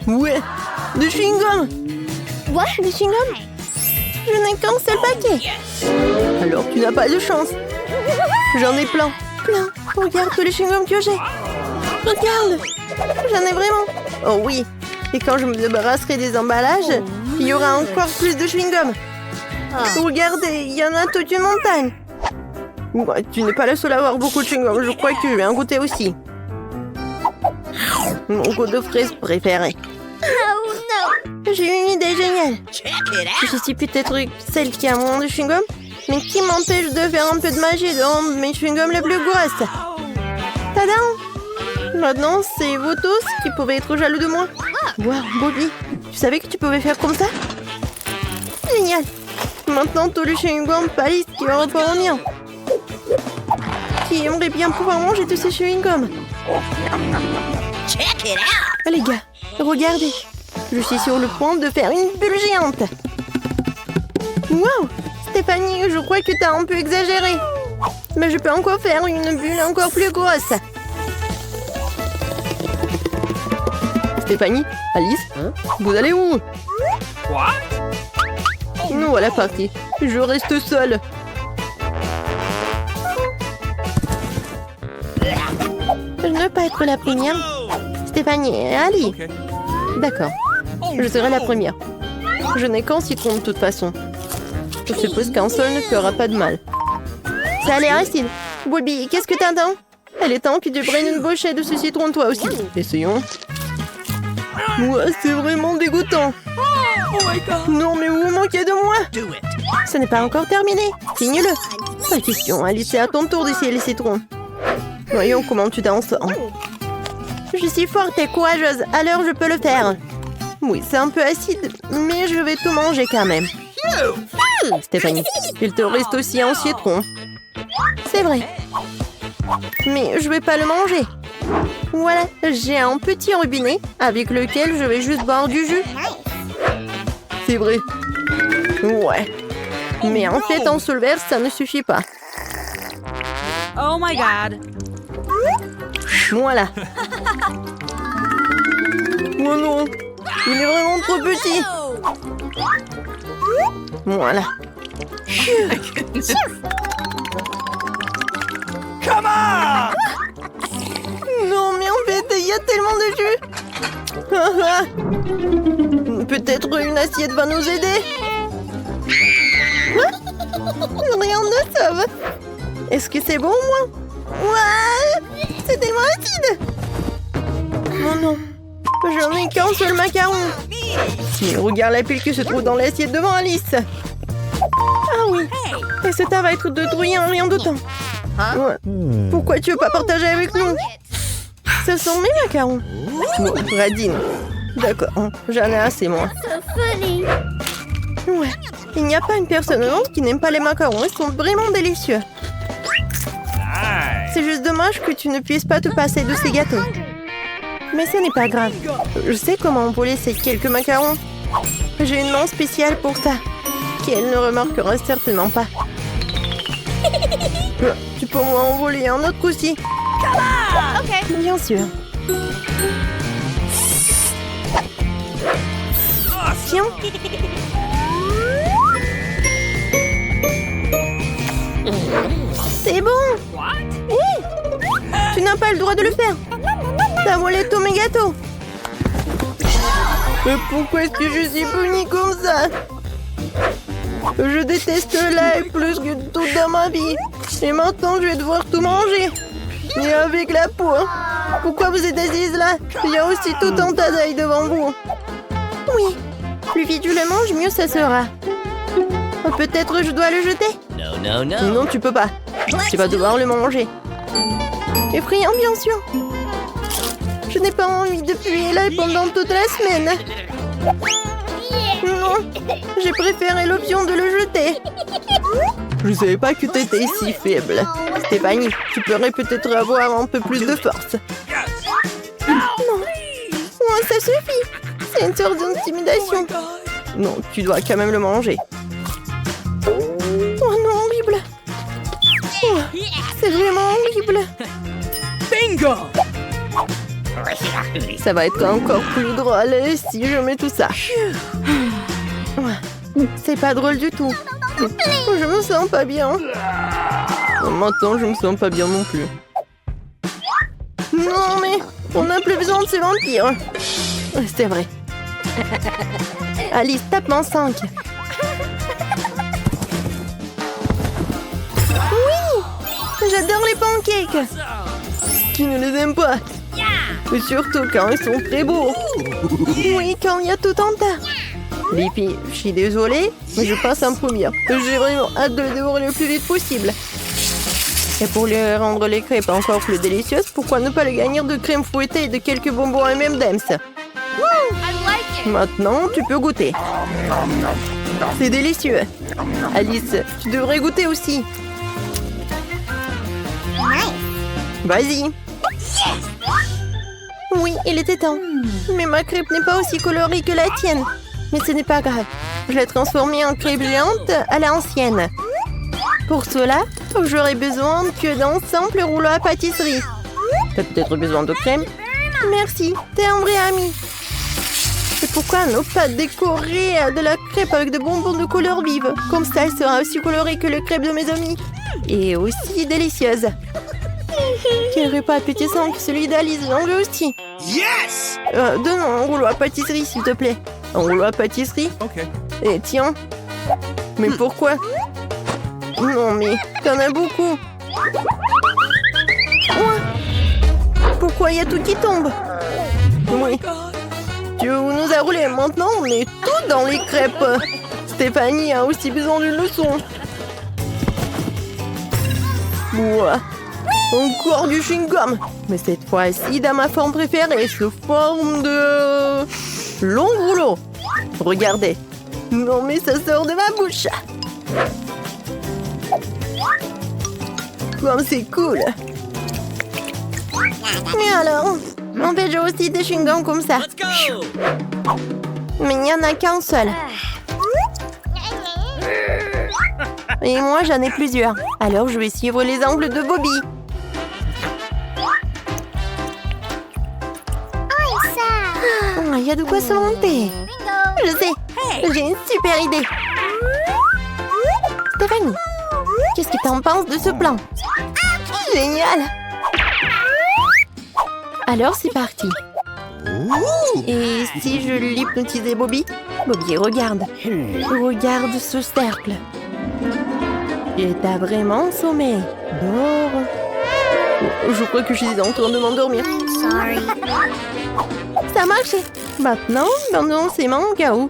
Ouais, de chewing-gum. What? Des chewing-gums? Je n'ai qu'un seul paquet. Alors tu n'as pas de chance. J'en ai plein. Plein. Regarde tous les chewing-gums que j'ai. Regarde. J'en ai vraiment. Oh oui. Et quand je me débarrasserai des emballages, il y aura encore plus de chewing-gum. Regardez, il y en a toute une montagne. Ouais, tu n'es pas la seule à avoir beaucoup de chewing-gum. Je crois que je vais en goûter aussi. Mon goût de fraise préféré. Oh no! J'ai une idée géniale. Je suis peut-être celle qui a moins de chewing-gum, mais qui m'empêche de faire un peu de magie de rendre mes chewing-gums les plus grosses. Tadam! Maintenant, c'est vous tous qui pouvez être jaloux de moi. Wow, Bobby, tu savais que tu pouvais faire comme ça? Génial! Maintenant, tous les chewing-gums pâlissent qui auront pas au mien. Qui aimerait bien pouvoir manger tous ces chewing-gums? Ah, les gars, regardez. Je suis sur le point de faire une bulle géante. Wow! Stéphanie, je crois que t'as un peu exagéré. Mais je peux encore faire une bulle encore plus grosse. Stéphanie, Alice, vous allez où? Nous voilà partis. Je reste seule. Je ne veux pas être la première. Stéphanie et Ali. D'accord. Je serai la première. Je n'ai qu'un citron de toute façon. Je suppose qu'un seul ne fera pas de mal. Ça a l'air acide. Bobby, qu'est-ce que t'attends? Il est temps que tu prennes une bouchée de ce citron toi aussi. Essayons. Ouais, c'est vraiment dégoûtant. Non, mais vous vous moquez de moi. Ce n'est pas encore terminé. Signe-le. Pas question, Alice, c'est à ton tour d'essayer les citrons. Voyons comment tu t'en sors. Je suis forte et courageuse, alors je peux le faire. Oui, c'est un peu acide, mais je vais tout manger quand même. Stéphanie, il te reste aussi un citron. C'est vrai. Mais je vais pas le manger. Voilà, j'ai un petit robinet avec lequel je vais juste boire du jus. C'est vrai. Ouais. Mais en fait, en seul verre, ça ne suffit pas. Oh my god. Voilà. Oh non, il est vraiment trop petit. Voilà. Non, mais en fait, il y a tellement de jus. Peut-être une assiette va nous aider. Rien ne sauve. Est-ce que c'est bon, moi? Ouais, c'est tellement acide. Oh non, j'en ai qu'un seul macaron. Mais regarde la pile qui se trouve dans l'assiette devant Alice. Ah oui, et ce tas va être détruit en rien de temps. Ouais. Pourquoi tu veux pas partager avec nous? Ce sont mes macarons. Bon, radine. D'accord, j'en ai assez, moi. So funny. Ouais, il n'y a pas une personne au monde qui n'aime pas les macarons. Ils sont vraiment délicieux. C'est juste dommage que tu ne puisses pas te passer de ces gâteaux. Mais ce n'est pas grave. Je sais comment voler ces quelques macarons. J'ai une main spéciale pour ça, qu'elle ne remarquera certainement pas. Tu peux m'en voler un autre aussi? Okay. Bien sûr. Tiens. C'est bon. Hé, tu n'as pas le droit de le faire. T'as volé tous mes gâteaux. Mais pourquoi est-ce que je suis punie comme ça? Je déteste l'ail plus que tout dans ma vie. Et maintenant, je vais devoir tout manger. Et avec la peau. Pourquoi vous êtes assise là? Il y a aussi tout un tas d'ail devant vous. Oui. Plus vite je le mange, mieux ça sera. Peut-être je dois le jeter? Non, tu peux pas. Tu vas devoir le manger. Effrayant, bien sûr. Je n'ai pas envie de puer l'ail pendant toute la semaine. Non, j'ai préféré l'option de le jeter. Je savais pas que t'étais si faible. Stéphanie, tu pourrais peut-être avoir un peu plus de force. Non. Ouais, ça suffit. C'est une sorte d'intimidation. Non, tu dois quand même le manger. Oh non, horrible. Oh, c'est vraiment horrible. Bingo! Ça va être encore plus drôle si je mets tout ça. C'est pas drôle du tout. Je me sens pas bien. Maintenant, je me sens pas bien non plus. Non, mais on n'a plus besoin de ces vampires. C'est vrai. Alice, tape-moi 5. Oui! J'adore les pancakes. Qui ne les aime pas? Et surtout quand ils sont très beaux. Oui, quand il y a tout en tas. Les filles, je suis désolée, mais je passe en première. J'ai vraiment hâte de les dévorer le plus vite possible. Et pour lui rendre les crêpes encore plus délicieuses, pourquoi ne pas les garnir de crème fouettée et de quelques bonbons M&M's? Maintenant, tu peux goûter. C'est délicieux. Alice, tu devrais goûter aussi. Vas-y. Oui, il était temps. Mais ma crêpe n'est pas aussi colorée que la tienne. Mais ce n'est pas grave. Je l'ai transformée en crêpe géante à l'ancienne. Pour cela, j'aurai besoin que d'un simple rouleau à pâtisserie. T'as peut-être besoin de crème? Merci, t'es un vrai ami. Et pourquoi ne pas décorer de la crêpe avec de bonbons de couleur vive? Comme ça, elle sera aussi colorée que le crêpe de mes amis. Et aussi délicieuse. Quel repas appétissant que celui d'Alice, j'en veux aussi. Yes! Donne un rouleau à pâtisserie, s'il te plaît. Un rouleau à pâtisserie? Ok. Et tiens. Mais pourquoi? Non, mais t'en as beaucoup. Pourquoi il y a tout qui tombe? Oui. Tu nous as roulé. Maintenant, on est tout dans les crêpes. Stéphanie a aussi besoin d'une leçon. Ouah. Encore du chewing-gum. Mais cette fois-ci, dans ma forme préférée, sous forme de... long rouleau. Regardez. Non, mais ça sort de ma bouche. Comme c'est cool. Et alors? En fait, j'ai aussi des chewing-gums comme ça. Mais il n'y en a qu'un seul. Et moi, j'en ai plusieurs. Alors, je vais suivre les angles de Bobby. Il y a de quoi se monter. Je sais. J'ai une super idée. Stéphanie, qu'est-ce que t'en penses de ce plan? Génial. Alors, c'est parti. Et si je l'hypnotisais Bobby? Bobby, regarde. Regarde ce cercle. Et t'as vraiment sommeil. Dors. Je crois que je suis en train de m'endormir. Sorry. Ça a marché. Maintenant, dans ses mains au cas où.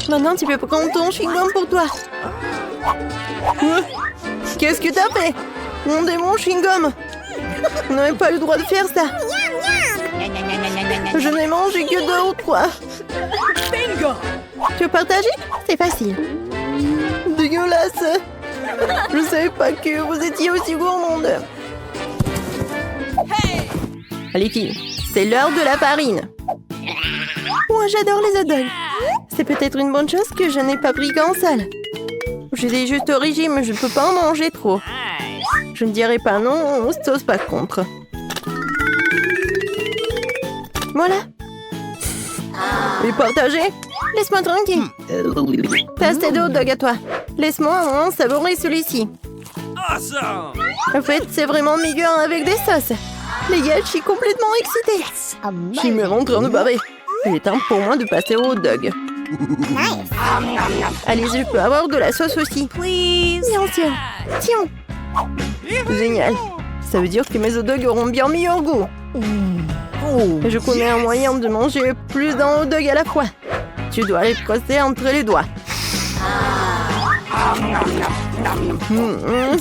Maintenant, tu peux prendre ton chewing-gum pour toi. Qu'est-ce que t'as fait? Mon démon chewing-gum. On n'avait pas le droit de faire ça. Je n'ai mangé que 2 ou 3. Bingo! Tu veux partager? C'est facile. Dégueulasse. Je savais pas que vous étiez aussi gourmande. Allez filles, c'est l'heure de la farine. Moi j'adore les hot dogs. C'est peut-être une bonne chose que je n'ai pas pris qu'en salle. J'étais juste au régime, je ne peux pas en manger trop. Je ne dirai pas non aux sauces par contre. Voilà. Et partager? Laisse-moi tranquille. T'as assez de hot dog à toi. Laisse-moi en savourer celui-ci. Awesome! En fait, c'est vraiment meilleur avec des sauces. Les gars, je suis complètement excitée. Je suis même en train de baver. Il est temps pour moi de passer au hot dog. Allez, je peux avoir de la sauce aussi. Please. Bien sûr. Tiens. Génial. Ça veut dire que mes hot dogs auront bien meilleur goût. Je connais un moyen de manger plus d'un hot dog à la fois. Tu dois les presser entre les doigts.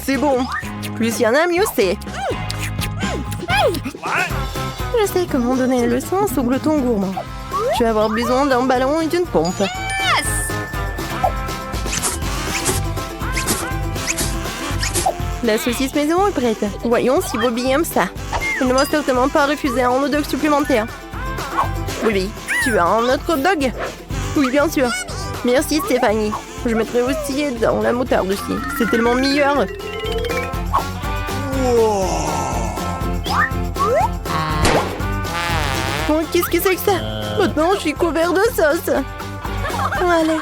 C'est bon. Plus il y en a, mieux c'est. Je sais comment donner le sens au glouton gourmand. Je vais avoir besoin d'un ballon et d'une pompe. La saucisse maison est prête. Voyons si Bobby aime ça. Il ne va certainement pas refuser un hot dog supplémentaire. Bobby, tu as un autre hot dog? Oui, bien sûr. Merci Stéphanie. Je mettrai aussi dans la moutarde aussi. C'est tellement meilleur. Oh, qu'est-ce que c'est que ça? Maintenant, je suis couvert de sauce. Allez.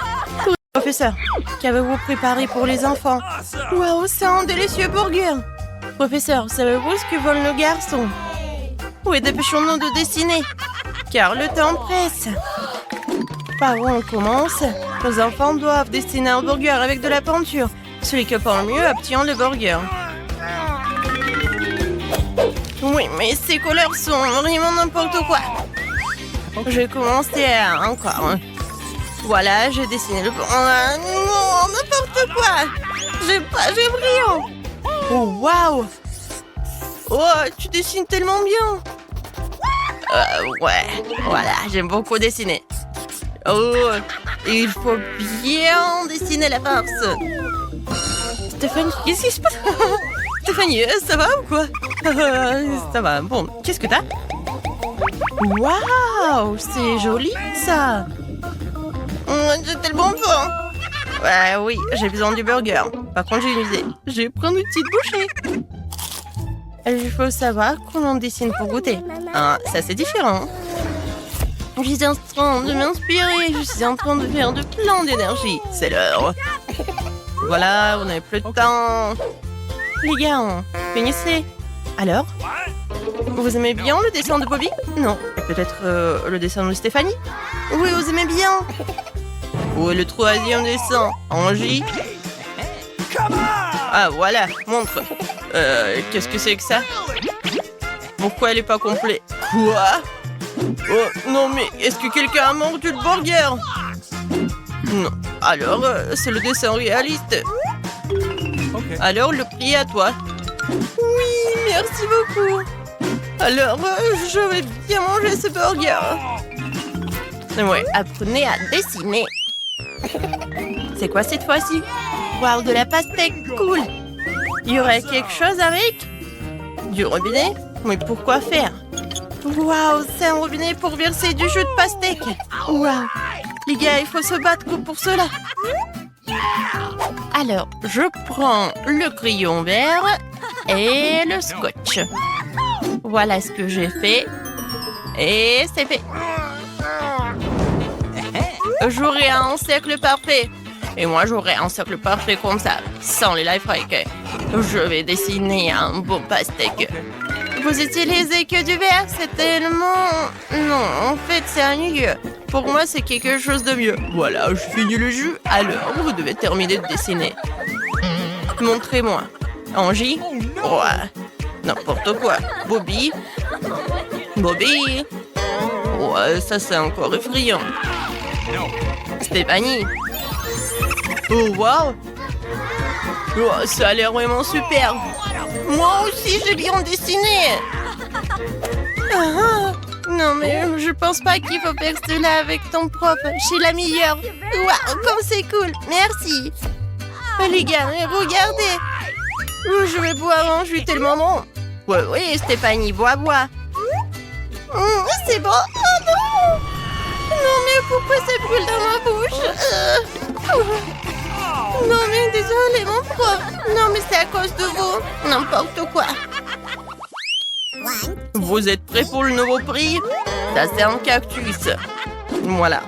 Professeur, qu'avez-vous préparé pour les enfants? Awesome. Waouh, c'est un délicieux burger. Professeur, savez-vous ce que veulent nos garçons? Oui, dépêchons-nous de dessiner, car le temps presse. Par où on commence? Nos enfants doivent dessiner un burger avec de la peinture. Celui qui peint le mieux obtient le burger. Oui, mais ces couleurs sont vraiment n'importe quoi. Je vais commencer encore. Voilà, j'ai dessiné le... non, n'importe quoi. J'ai brillant. Oh, waouh. Oh, tu dessines tellement bien. Ouais, voilà, j'aime beaucoup dessiner. Oh, il faut bien dessiner la farce. Stéphanie, qu'est-ce qui se passe? Stéphanie, ça va ou quoi? Ça va, bon, qu'est-ce que t'as? Waouh, c'est joli ça. J'ai tellement faim. Ouais, oui, j'ai besoin du burger. Par contre, j'ai une idée. Je vais prendre une petite bouchée. Il faut savoir comment on dessine pour goûter. Ah, ça c'est différent. Je suis en train de m'inspirer. Je suis en train de faire de plein d'énergie. C'est l'heure. Voilà, on n'a plus de temps. Les gars, finissez. Alors? Vous aimez bien le dessin de Bobby? Non. Et peut-être le dessin de Stéphanie? Oui, vous aimez bien. Où est le troisième dessin? Angie? Ah, voilà, montre. Qu'est-ce que c'est que ça? Pourquoi elle est pas complète? Quoi? Oh, non, mais est-ce que quelqu'un a mordu le burger? Non. Alors, c'est le dessin réaliste. Alors, le prix est à toi. Oui, merci beaucoup. Alors, je vais bien manger ce burger. Ouais, apprenez à dessiner. C'est quoi cette fois-ci? Waouh, de la pastèque, cool. Il y aurait quelque chose avec? Du robinet? Mais pourquoi faire? Waouh, c'est un robinet pour verser du jus de pastèque. Waouh. Les gars, il faut se battre pour cela. Alors, je prends le crayon vert et le scotch. Voilà ce que j'ai fait. Et c'est fait. J'aurai un cercle parfait. Et moi, j'aurai un cercle parfait comme ça, sans les lifehacks. Je vais dessiner un beau pastèque. Vous utilisez que du vert, c'est tellement... Non, en fait, c'est ennuyeux. Pour moi, c'est quelque chose de mieux. Voilà, je finis le jus, alors vous devez terminer de dessiner. Montrez-moi. Angie? Ouais. N'importe quoi. Bobby? Bobby? Ouais, ça c'est encore effrayant. Stéphanie? Oh, waouh! Oh, ça a l'air vraiment super. Moi aussi, j'ai bien dessiné. Ah, non, mais je pense pas qu'il faut faire cela avec ton prof. Je suis la meilleure. Waouh, comme c'est cool. Merci. Les gars, regardez. Je vais boire un jus tellement bon. Ouais, oui, Stéphanie, bois. C'est bon. Oh non! Non, mais pourquoi ça brûle dans ma bouche? Non, mais désolé, mon prof. Non, mais c'est à cause de vous. N'importe quoi. Vous êtes prêts pour le nouveau prix? Ça, c'est un cactus. Voilà.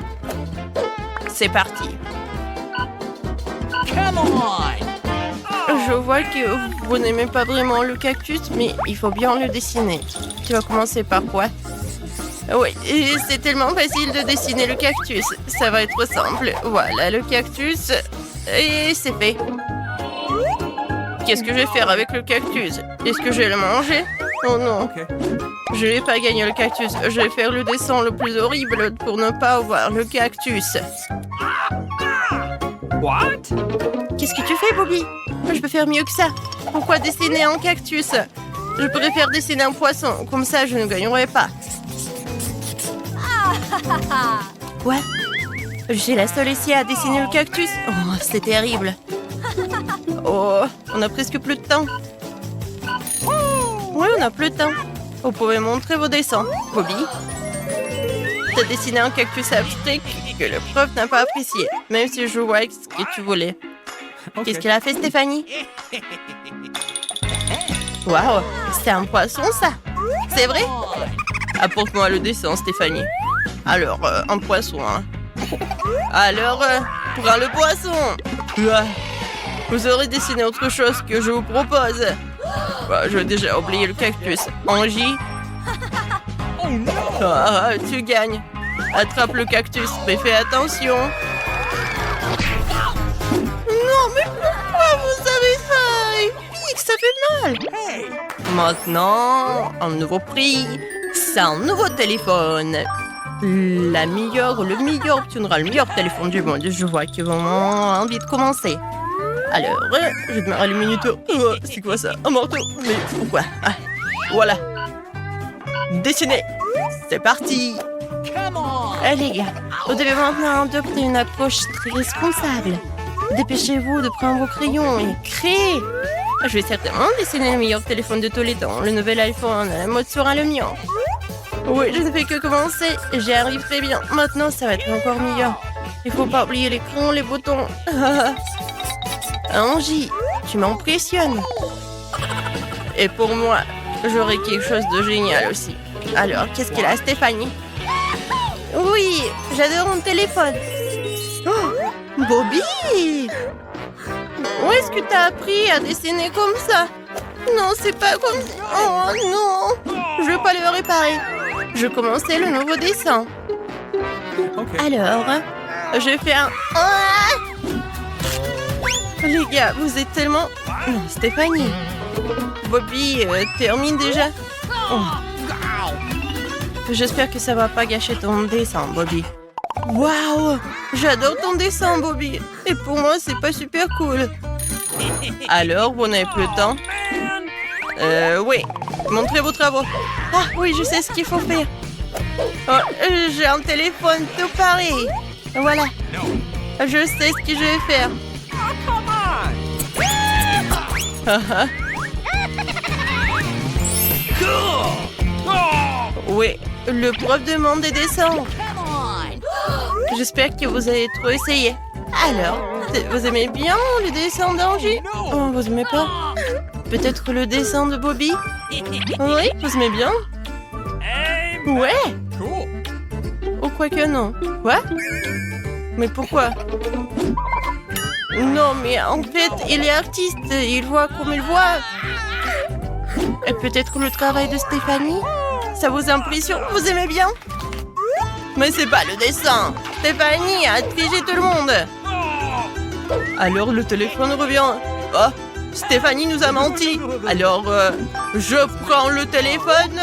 C'est parti. Come on! Je vois que vous n'aimez pas vraiment le cactus, mais il faut bien le dessiner. Tu vas commencer par quoi? Oui, c'est tellement facile de dessiner le cactus. Ça va être simple. Voilà le cactus. Et c'est fait. Qu'est-ce que je vais faire avec le cactus? Est-ce que je vais le manger? Oh non. Je vais pas gagner le cactus. Je vais faire le dessin le plus horrible pour ne pas avoir le cactus. What? Qu'est-ce que tu fais, Bobby? Je peux faire mieux que ça. Pourquoi dessiner un cactus? Je préfère dessiner un poisson. Comme ça, je ne gagnerai pas. Quoi? Je suis la seule ici à dessiner le cactus? Oh, c'est terrible. Oh, on a presque plus de temps. Oui, on a plus de temps. Vous pouvez montrer vos dessins. Bobby? T'as dessiné un cactus abstrait que le prof n'a pas apprécié, même si je vois ce que tu voulais. Qu'est-ce qu'elle a fait, Stéphanie? Waouh, c'est un poisson, ça? C'est vrai? Apporte-moi le dessin, Stéphanie. Alors, un poisson, hein. Alors, prends le poisson. Ah, vous aurez dessiné autre chose que je vous propose. Bah, j'ai déjà oublié le cactus. Angie. Ah, tu gagnes. Attrape le cactus, mais fais attention. Non, mais pourquoi vous avez ça? Il pique, ça fait mal. Maintenant, un nouveau prix. C'est un nouveau téléphone. Le meilleur obtiendra le meilleur téléphone du monde. Je vois qu'ils ont envie de commencer. Alors, je démarre le minuteur. C'est quoi ça? Un marteau? Mais pourquoi? Ah, voilà. Dessiner. C'est parti. Les gars, vous devez maintenant adopter une approche très responsable. Dépêchez-vous de prendre vos crayons et créer. Je vais certainement dessiner le meilleur téléphone de tous les temps. Le nouvel iPhone, la mode sera le mien. Oui, je ne fais que commencer. J'y arrive très bien. Maintenant, ça va être encore meilleur. Il faut pas oublier les crayons, les boutons. Angie, tu m'impressionnes. Et pour moi, j'aurai quelque chose de génial aussi. Alors, qu'est-ce qu'il a, Stéphanie? Oui, j'adore mon téléphone. Oh, Bobby! Où est-ce que tu as appris à dessiner comme ça? Non, c'est pas comme ça. Oh non! Je veux pas le réparer. Je commençais le nouveau dessin. Alors, je fais un... Ah! Les gars, vous êtes tellement... Non, Stéphanie. Bobby, termine déjà. Oh. J'espère que ça va pas gâcher ton dessin, Bobby. Waouh! J'adore ton dessin, Bobby. Et pour moi, c'est pas super cool. Alors, vous n'avez plus le temps? Oui. Montrez vos travaux. Ah, oui, je sais ce qu'il faut faire. Oh, j'ai un téléphone tout pareil. Voilà. Je sais ce que je vais faire. Oui, le prof demande des dessins. J'espère que vous avez trop essayé. Alors, vous aimez bien le dessin d'Angie? Oh, vous aimez pas? Peut-être le dessin de Bobby? Oui, vous aimez bien? Ouais. Ou quoi que non. Quoi? Mais pourquoi? Non, mais en fait, il est artiste. Il voit comme il voit. Et peut-être le travail de Stéphanie? Ça vous impressionne? Vous aimez bien? Mais c'est pas le dessin. Stéphanie a triché tout le monde. Alors le téléphone revient. Oh, Stéphanie nous a menti. Alors, je prends le téléphone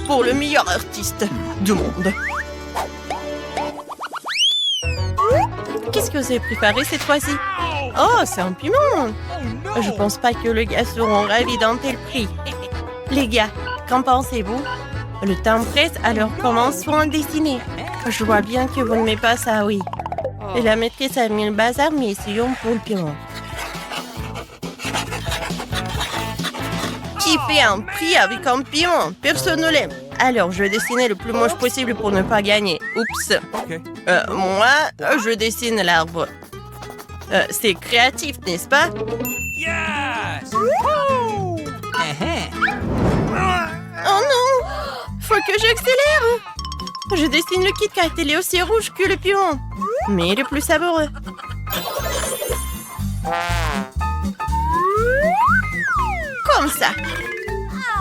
pour le meilleur artiste du monde. Qu'est-ce que vous avez préparé cette fois-ci? Oh, c'est un piment. Je pense pas que les gars seront ravis d'un tel prix. Les gars, qu'en pensez-vous? Le temps presse, alors commençons à dessiner. Je vois bien que vous n'aimez pas ça, oui. Et la maîtresse a mis le bazar, mais essayons pour le piment. Qui fait un prix avec un piment? Personne ne l'aime. Alors, je vais dessiner le plus moche possible pour ne pas gagner. Oups. Moi, je dessine l'arbre. C'est créatif, n'est-ce pas? Yes! Oh non! Faut que j'accélère! Je dessine le Kit Kat, il est aussi rouge que le piment. Mais il est plus savoureux. Comme ça.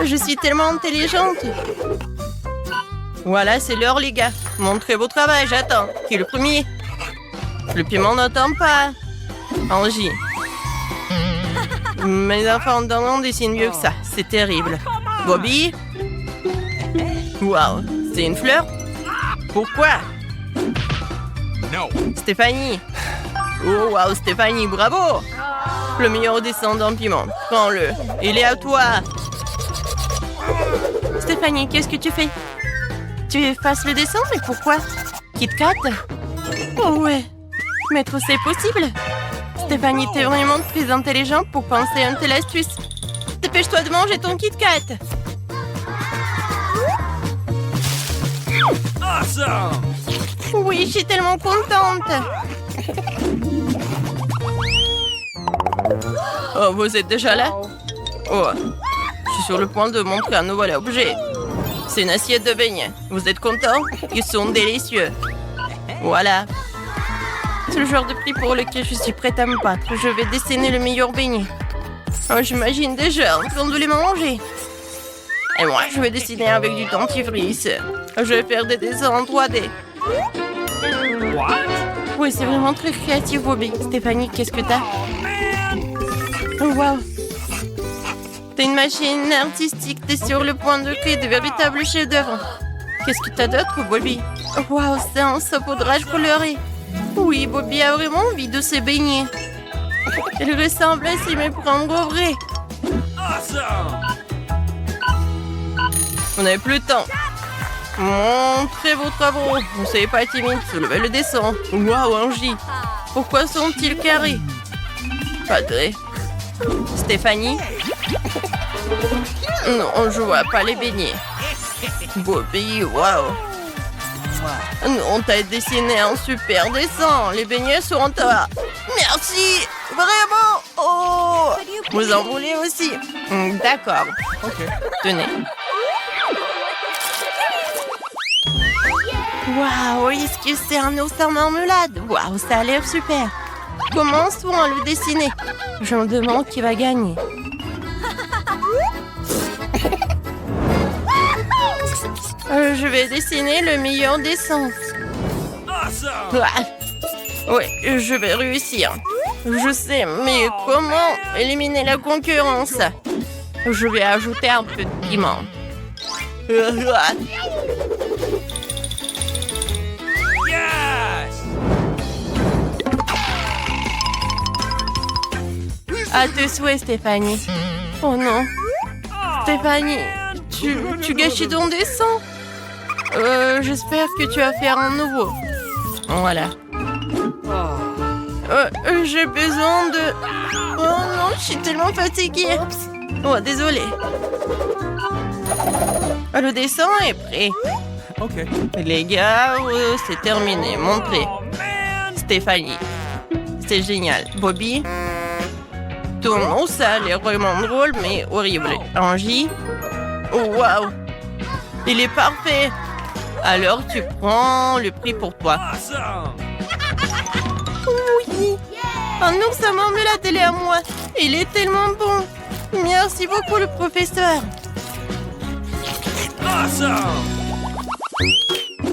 Je suis tellement intelligente. Voilà, c'est l'heure, les gars. Montrez vos travail, j'attends. Qui est le premier? Le piment n'attend pas. Angie. Mes enfants d'en dessinent mieux que ça. C'est terrible. Bobby? Waouh, c'est une fleur? Pourquoi? Stéphanie. Oh, waouh, Stéphanie, bravo! Le meilleur dessin d'un piment. Prends-le. Il est à toi. Stéphanie, qu'est-ce que tu fais? Tu effaces le dessin, mais pourquoi? Kit Kat? Oh ouais. Maître, c'est possible? Stéphanie, t'es vraiment très intelligente pour penser à une telle astuce. Dépêche-toi de manger ton Kit Kat. Awesome! Oui, je suis tellement contente. Oh, vous êtes déjà là? Oh, je suis sur le point de montrer un nouvel objet. C'est une assiette de beignets. Vous êtes contents? Ils sont délicieux. Voilà. C'est le genre de prix pour lequel je suis prête à me battre. Je vais dessiner le meilleur beignet. Oh, j'imagine déjà en train de les manger. Et moi, je vais dessiner avec du dentifrice. Je vais faire des dessins en 3D. What? Oui, c'est vraiment très créatif, Bobby. Stéphanie, qu'est-ce que t'as? Oh, wow. T'as une machine artistique. T'es sur le point de créer de véritables chefs-d'œuvre. Qu'est-ce que t'as d'autre, Bobby? Wow, c'est un saupoudrage coloré. Oui, Bobby a vraiment envie de se baigner. Il ressemble à s'y méprendre au vrai. Awesome! On n'avait plus le temps. Montrez vos travaux. Ne soyez pas timide, soulevez le dessin. Waouh, Angie. Pourquoi sont-ils carrés? Pas très. Stéphanie? Non, je vois pas les beignets. Bobby, waouh. On t'a dessiné un super dessin. Les beignets seront à... Merci. Vraiment. Oh. Vous en voulez aussi? D'accord. Okay. Tenez. Waouh, est-ce que c'est un ours en marmelade? Waouh, ça a l'air super. Commençons à le dessiner. Je me demande qui va gagner. Je vais dessiner le meilleur dessin. Awesome! Oui, je vais réussir. Je sais, mais comment éliminer la concurrence? Je vais ajouter un peu de piment. Yes! À tes souhaits, Stéphanie. Oh non. Stéphanie, tu gâchis ton dessin. J'espère que tu vas faire un nouveau. Voilà. J'ai besoin de... Oh non, je suis tellement fatiguée. Oh, désolée. Le dessin est prêt. Okay. Les gars, c'est terminé. Montrez. Oh, man! Stéphanie. C'est génial. Bobby. Ton nom, ça a l'air vraiment drôle, mais horrible. Angie. Oh, waouh. Il est parfait. Alors, tu prends le prix pour toi. Awesome! Oui. Un ours à marmelade, elle est à moi. Il est tellement bon. Merci beaucoup, le professeur. Awesome!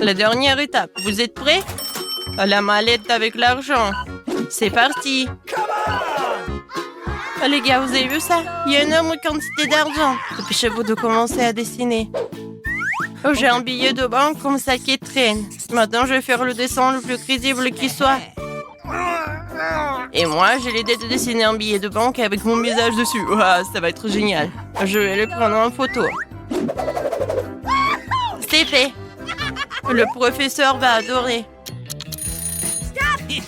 La dernière étape. Vous êtes prêts? La mallette avec l'argent. C'est parti. Les gars, vous avez vu ça? Il y a une énorme quantité d'argent. Dépêchez-vous de commencer à dessiner. Oh, j'ai un billet de banque comme ça qui traîne. Maintenant, je vais faire le dessin le plus crédible qui soit. Et moi, j'ai l'idée de dessiner un billet de banque avec mon visage dessus. Ouah, ça va être génial. Je vais le prendre en photo. C'est fait. Le professeur va adorer.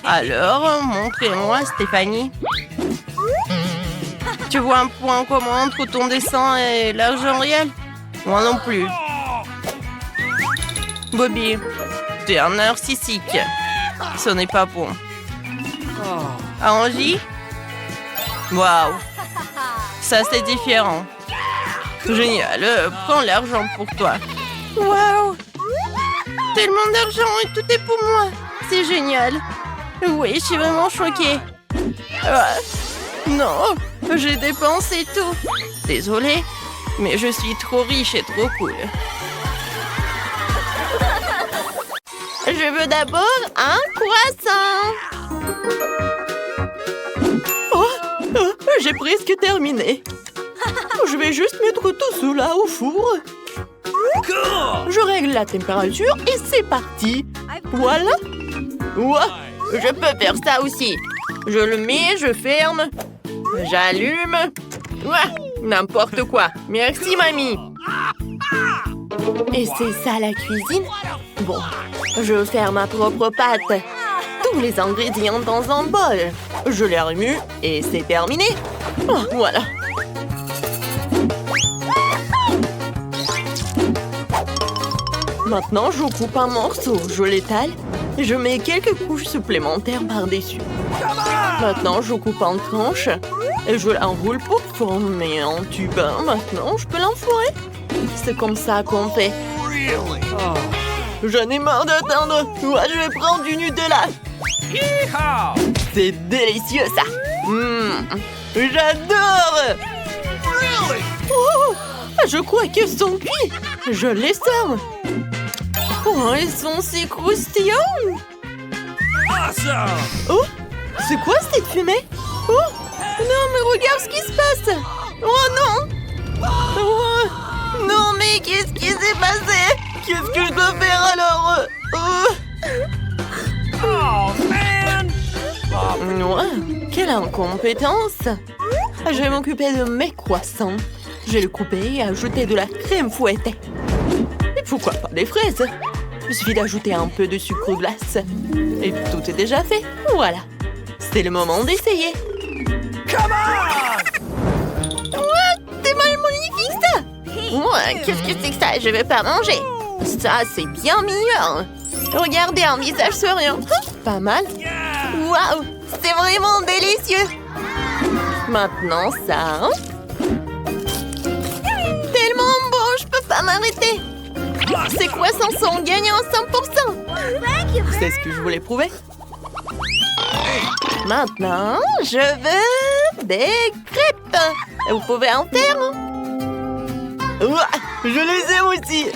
Alors, montrez-moi, Stéphanie. Tu vois un point commun entre ton dessin et l'argent réel? Moi non plus. Bobby, tu es un narcissique. Ce n'est pas bon. Angie? Waouh. Ça, c'est différent. Génial. Prends l'argent pour toi. Waouh. Tellement d'argent et tout est pour moi. C'est génial. Oui, je suis vraiment choquée. Non, j'ai dépensé tout. Désolée, mais je suis trop riche et trop cool. Je veux d'abord un croissant. J'ai presque terminé. Je vais juste mettre tout cela au four. Cool! Je règle la température et c'est parti. Voilà. Ouah, je peux faire ça aussi. Je le mets, je ferme. J'allume. Ouah, n'importe quoi. Merci, mamie. Et c'est ça la cuisine? Bon, je vais faire ma propre pâte. Tous les ingrédients dans un bol. Je les remue et c'est terminé. Oh, voilà. Maintenant, je coupe un morceau, je l'étale et je mets quelques couches supplémentaires par-dessus. Maintenant, je coupe en tranches et je l'enroule pour former un tube. Maintenant, je peux l'enfourrer. C'est comme ça qu'on fait. Really? J'en ai marre d'attendre. Ouais, je vais prendre du Nutella. Yeehaw! C'est délicieux, ça. J'adore. Really? Oh, je crois qu'ils sont cuits. Je les sors. Oh, ils sont si croustillants. Awesome! Oh, c'est quoi cette fumée? Oh, non, mais regarde ce qui se passe. Oh non. Oh, non, mais qu'est-ce qui s'est passé? Qu'est-ce que je dois faire alors? Oh, man! Ouais, quelle incompétence! Je vais m'occuper de mes croissants. Je vais le couper et ajouter de la crème fouettée. Et pourquoi pas des fraises? Il suffit d'ajouter un peu de sucre glace. Et tout est déjà fait. Voilà. C'est le moment d'essayer. Come on! C'est magnifique ça! Ouais, qu'est-ce que c'est que ça? Je vais pas manger. Ça, c'est bien meilleur. Regardez un visage souriant. Pas mal. Yeah! Waouh, c'est vraiment délicieux. Maintenant ça. Tellement bon, je peux pas m'arrêter. Ces croissants sont gagnants à 100%. C'est ce que je voulais prouver. Maintenant, je veux des crêpes. Vous pouvez en faire? Ouah, je les aime aussi.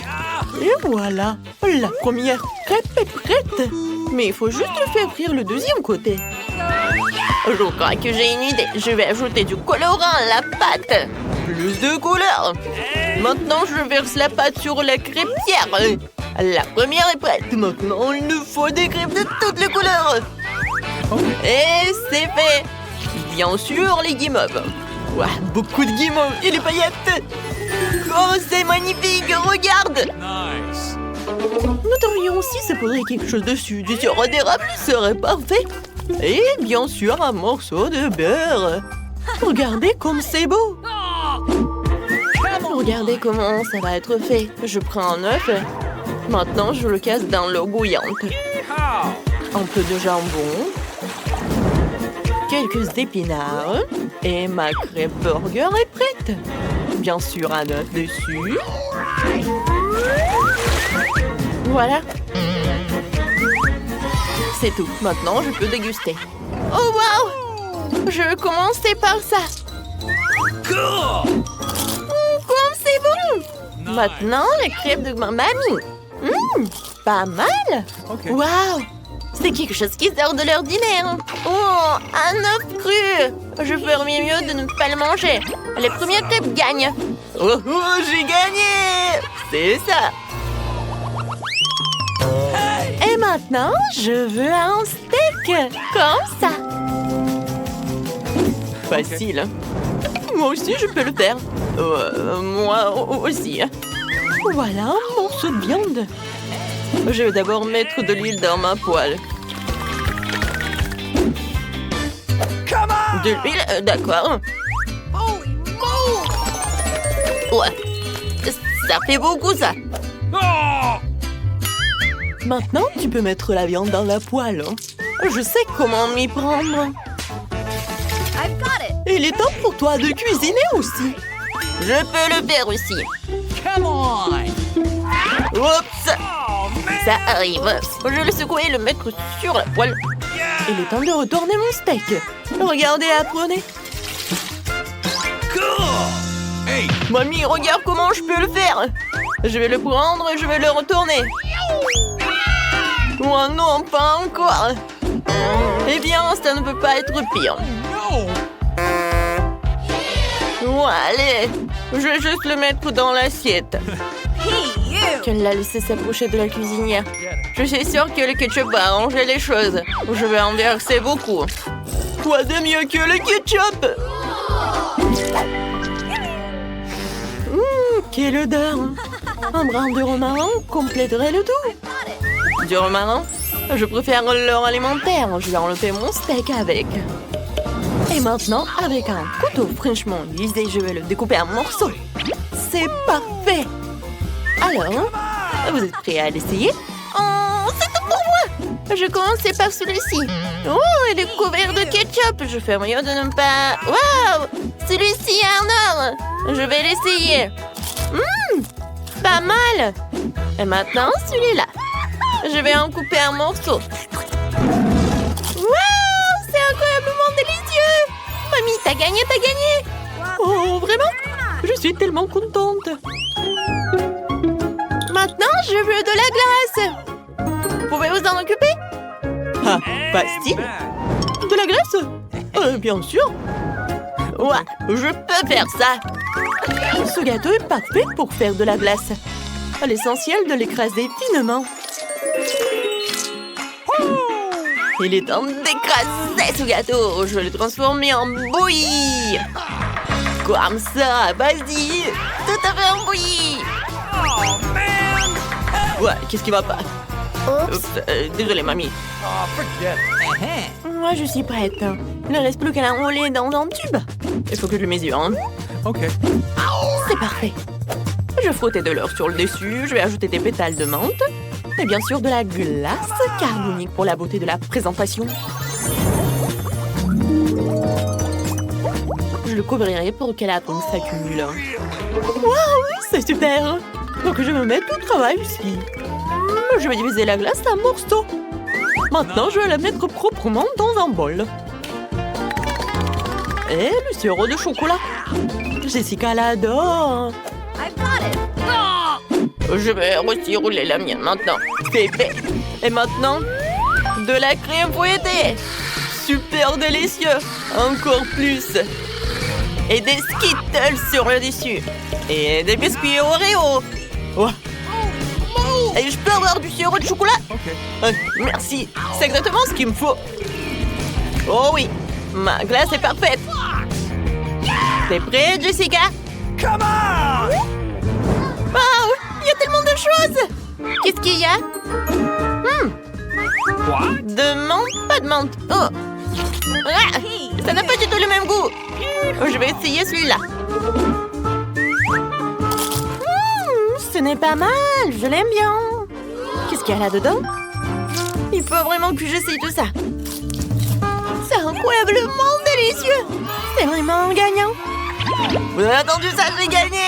Et voilà, la première crêpe est prête. Mais il faut juste le faire frire le deuxième côté. Je crois que j'ai une idée. Je vais ajouter du colorant à la pâte. Plus de couleurs. Maintenant, je verse la pâte sur la crêpière. La première est prête. Maintenant, il nous faut des crêpes de toutes les couleurs. Et c'est fait. Bien sûr, les guimauves. Ouah, beaucoup de guimauves et les paillettes. Oh, c'est magnifique. Regarde. Nice. Nous devrions aussi se poser quelque chose dessus. Du sirop d'érable serait parfait. Et bien sûr, un morceau de beurre. Regardez comme c'est beau. Regardez comment ça va être fait. Je prends un œuf. Maintenant, je le casse dans l'eau bouillante. Yeehaw! Un peu de jambon. Quelques épinards. Et ma crêpe burger est prête. Bien sûr, un œuf dessus. Voilà. C'est tout. Maintenant, je peux déguster. Oh, waouh! Je vais commencer par ça. Cool! Comme c'est bon! Maintenant, les crêpes de ma mamie. Pas mal! Ok. Waouh! C'est quelque chose qui sort de l'ordinaire. Oh, un œuf cru! Je ferais mieux de ne pas le manger. Les premières crêpes gagnent. Oh, j'ai gagné! C'est ça! Et maintenant, je veux un steak. Comme ça. Facile. Hein? Moi aussi, je peux le faire. Moi aussi. Voilà un morceau de viande. Je vais d'abord mettre de l'huile dans ma poêle. De l'huile, d'accord. Ouais. Ça fait beaucoup, ça. Oh! Maintenant, tu peux mettre la viande dans la poêle. Je sais comment m'y prendre. I've got it. Il est temps pour toi de cuisiner aussi. Je peux le faire aussi. Come on! Oups! Oh, man! Ça arrive. Je vais le secouer et le mettre sur la poêle. Il est temps de retourner mon steak. Regardez, apprenez. Cool! Hey! Mamie, regarde comment je peux le faire. Je vais le prendre et je vais le retourner. Oh non, pas encore. Eh bien, ça ne peut pas être pire. No! Bon, allez. Je vais juste le mettre dans l'assiette. Hey, you! Qu'elle l'a laissé s'approcher de la cuisinière. Je suis sûre que le ketchup va arranger les choses. Je vais en verser beaucoup. Quoi de mieux que le ketchup? Quelle odeur! Un brin de romarin compléterait le tout. Du romarin? Je préfère l'or alimentaire. Je vais enlever mon steak avec. Et maintenant, avec un couteau fraîchement aiguisé, je vais le découper en morceaux. C'est parfait! Alors, vous êtes prêts à l'essayer? Oh, c'est tout pour moi! Je vais commencer par celui-ci. Oh, il est couvert de ketchup. Je fais mieux de ne pas... Waouh! Celui-ci est un or. Je vais l'essayer. pas mal. Et maintenant, celui-là. Je vais en couper un morceau. Waouh, c'est incroyablement délicieux. Mamie, t'as gagné, t'as gagné. Oh, vraiment? Je suis tellement contente. Maintenant, je veux de la glace. Vous pouvez vous en occuper? Ah, facile. De la glace? Bien sûr. Ouais, je peux faire ça. Ce gâteau est parfait pour faire de la glace. L'essentiel de l'écraser finement. Il est temps d'écraser ce gâteau. Je vais le transformer en bouillie. Comme ça, vas-y. Tout à fait en bouillie. Oh, man! Ouais, qu'est-ce qui va pas? Oups, désolé, mamie. Oh, forget. Moi, je suis prête. Il ne reste plus qu'à l'enrouler dans un tube. Il faut que je le mesure. Hein. OK. C'est parfait. Je frottais de l'or sur le dessus. Je vais ajouter des pétales de menthe. Et bien sûr de la glace carbonique pour la beauté de la présentation. Je le couvrirai pour que la pomme s'accumule. Waouh, c'est super. Donc je me mets au travail ici. Je vais diviser la glace en morceaux. Maintenant, je vais la mettre proprement dans un bol. Et le sirop de chocolat. Jessica l'adore. I've got it. Je vais aussi rouler la mienne maintenant. C'est fait. Et maintenant, de la crème fouettée. Super délicieux. Encore plus. Et des Skittles sur le dessus. Et des biscuits Oreo. Oh. Et je peux avoir du sirop de chocolat? OK. Merci. C'est exactement ce qu'il me faut. Oh oui. Ma glace est parfaite. T'es prête, Jessica? Come on! Waouh! Il y a tellement de choses! Qu'est-ce qu'il y a? What? De menthe? Pas de menthe. Oh! Ah, ça n'a pas du tout le même goût. Je vais essayer celui-là. Ce n'est pas mal. Je l'aime bien. Qu'est-ce qu'il y a là-dedans? Il faut vraiment que j'essaye tout ça. C'est incroyablement délicieux. C'est vraiment gagnant. Vous avez entendu ça? J'ai gagné!